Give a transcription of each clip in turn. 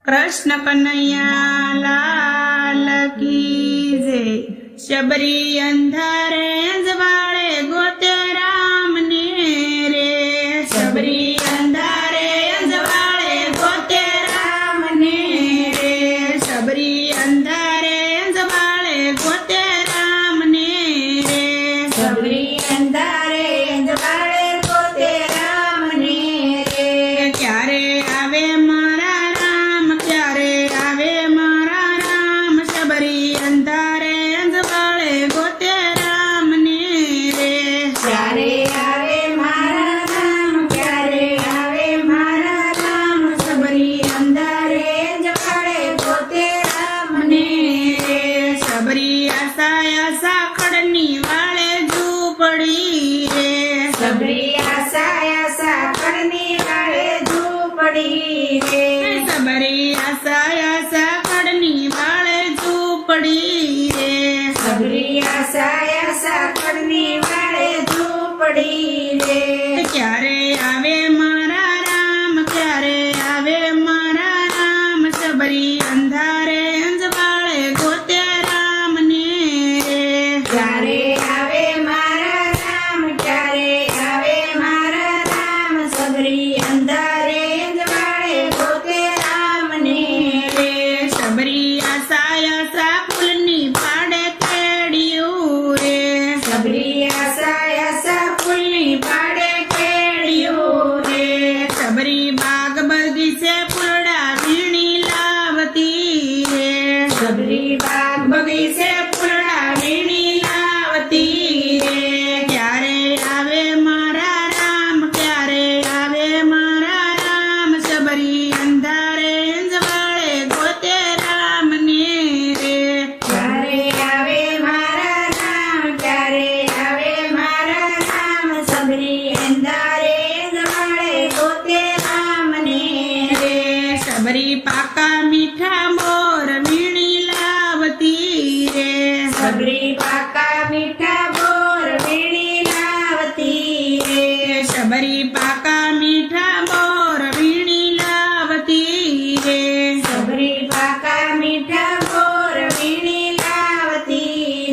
कृष्ण कन्हैया लाल की जय। शबरी अंधारे अंजवाड़े गोते राम ने रे। शबरी अंधारे अंजवाड़े गोते राम ने रे। शबरी अंधारे अंजवाड़े गोते राम ने रे। शबरी अंधारे अंजवाड़े गोते राम ने रे। क्यारे आवे मारा राम, क्यारे आवे मारा राम। शबरी अंधारे अंजवाड़े गोते राम ने रे। क्यारे आवे मारा राम, क्यारे आवे मारा राम। शबरी अंधारे अंजवाड़े गोते राम ने रे। शबरी आशा आशा खड़नी वाले झूपड़ी रे। शबरी आशा आशा करने वाले झूपड़ी रे। शबरी आशा आशा खड़नी वाले झूपड़ी रे। शबरी आशा आशा करने वाले झूपड़ी रे। क्यारे आवे मारा राम, क्यारे आवे मारा राम। शबरी अंधारे अंजवाड़े गोते राम ने रे। क्यारे आवे मारा राम, क्यारे आवे मारा राम। शबरी अंधारे अंजवाड़े गोते राम ने रे। शबरी आशा आशा फूलनी पाड़े केड़ियो रे। शबरी आशा आशा फूलनी पाड़े केड़ियो रे। शबरी बाग बगीचे फूलड़ा वीणी लावती रे। शबरी बाग बगीचे फूलड़ा वीणी लावती रे। क्यारे आवे मारा राम, क्यारे आवे मारा राम। शबरी अंधारे अंजवाड़े गोते राम ने रे। क्यारे आवे मारा राम, क्यारे आवे मारा राम। शबरी अंधारे अंजवाड़े गोते राम ने रे। शबरी पाका मीठा मोर वीणी लावती रे। शबरी पाका मीठा बोर वीणी लावती रे। शबरी पाका मीठा मोर वीणी लावती रे। शबरी पाका मीठा बोर वीणी लावती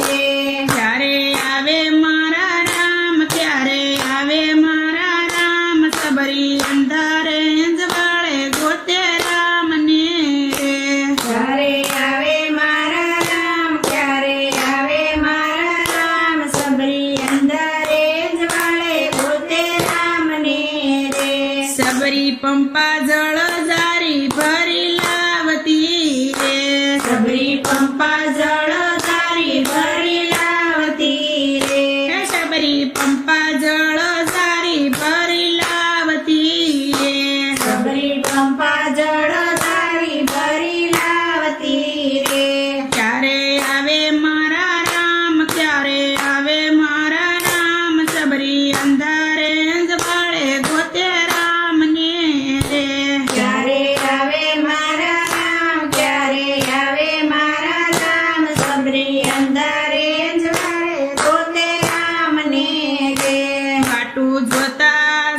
रे। क्यारे आवे मारा राम, क्यारे आवे मारा राम। शबरी अंधारे अंजवाड़े गोते राम ने रे। क्यारे आवे मारा राम, क्यारे आवे मारा राम। शबरी अंधारे अंजवाड़े गोते राम ने रे। शबरी पंपा जळ जारी भरी लावती रे। शबरी पंपा जळ जारी भरी लावती रे। शबरी पंपा जळ जारी भरी लावती रे। शबरी पंपा जळ जारी भरी लावती रे। क्यारे आवे मारा राम, क्यारे आवे मारा राम। शबरी अंधारे अंजवाड़े गोते राम ने रे। क्यारे आवे मारा राम, क्यारे आवे मारा राम। शबरी अंधारे अंजवाड़े गोते राम ने रे। घाटू जोता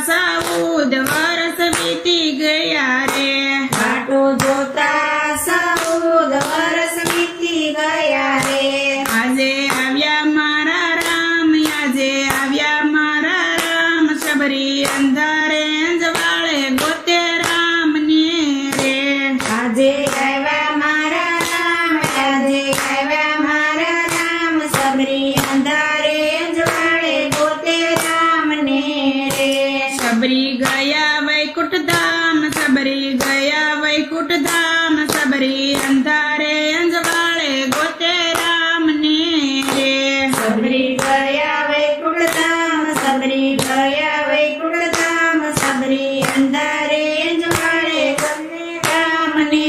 साऊद वरस वीती गया रे। घाटो जोता सऊद वरस वीती गया रे। આજે આવ્યા મારા રામ, આજે આવ્યા મારા રામ। શબરી અંધારે અંજવાળે ગોતે રામ ને રે। આજે આવ્યા મારા રામ, આજે આવ્યા મારા રામ। શબરી અંધારે અંજવાળે ગોતે રામ ને રે। શબરી ગયા વૈકુંઠ ધામ, શબરી ગયા વૈકુંઠ ધામ। શબરી અંધારે અંજવાળે ગોતે રામ ને રે। શબરી ગયા વૈકુંઠ ધામ, શબરી ગયા વૈકુંઠ ધામ। શબરી અંધારે અંજવાળે ગોતે રામ ને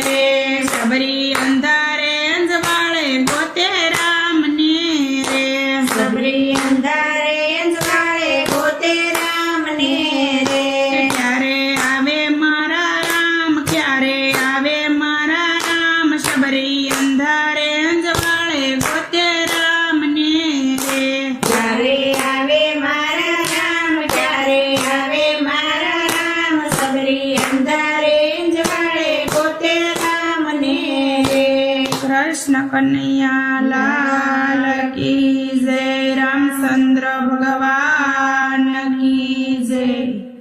રે। શબરી અંધારે અંજવાળે ગોતે રામ ને રે। શબરી અંધારે અંજવાળે ગોતે રામ ને રે। ક્યારે આવે મારા રામ, ક્યારે આવે કૃષ્ણ કનૈયા લાલ કી જય. રામચંદ્ર ભગવાન કી જય.